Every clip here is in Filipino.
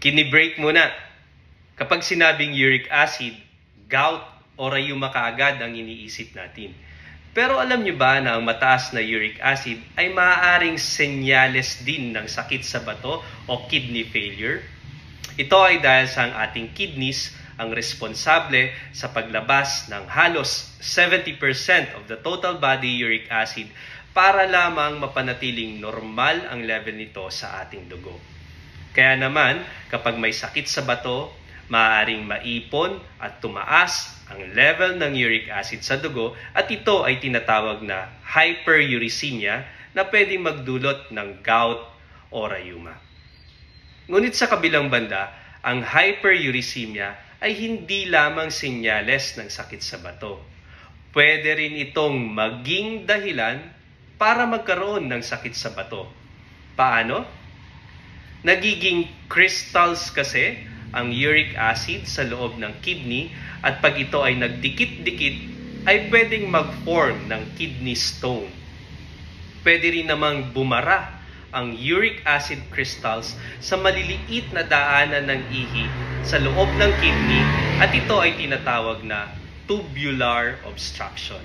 Kini-break muna. Kapag sinabing uric acid, gout o rayuma kaagad ang iniisip natin. Pero alam niyo ba na ang mataas na uric acid ay maaaring senyales din ng sakit sa bato o kidney failure? Ito ay dahil sa ating kidneys ang responsable sa paglabas ng halos 70% of the total body uric acid para lamang mapanatiling normal ang level nito sa ating dugo. Kaya naman, kapag may sakit sa bato, maaaring maipon at tumaas ang level ng uric acid sa dugo at ito ay tinatawag na hyperuricemia na pwedeng magdulot ng gout o rayuma. Ngunit sa kabilang banda, ang hyperuricemia ay hindi lamang senyales ng sakit sa bato. Pwede rin itong maging dahilan para magkaroon ng sakit sa bato. Paano? Nagiging crystals kasi ang uric acid sa loob ng kidney at pag ito ay nagdikit-dikit ay pwedeng mag-form ng kidney stone. Pwede rin namang bumara ang uric acid crystals sa maliliit na daanan ng ihi sa loob ng kidney at ito ay tinatawag na tubular obstruction.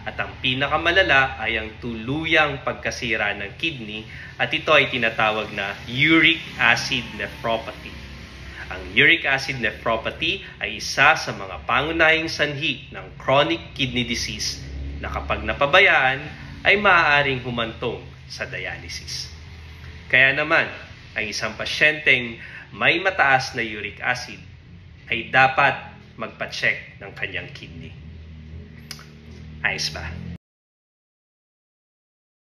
At ang pinakamalala ay ang tuluyang pagkasira ng kidney at ito ay tinatawag na uric acid nephropathy. Ang uric acid nephropathy ay isa sa mga pangunahing sanhi ng chronic kidney disease na kapag napabayaan ay maaaring humantong sa dialysis. Kaya naman, ang isang pasyenteng may mataas na uric acid ay dapat magpa-check ng kanyang kidney. Ayos ba?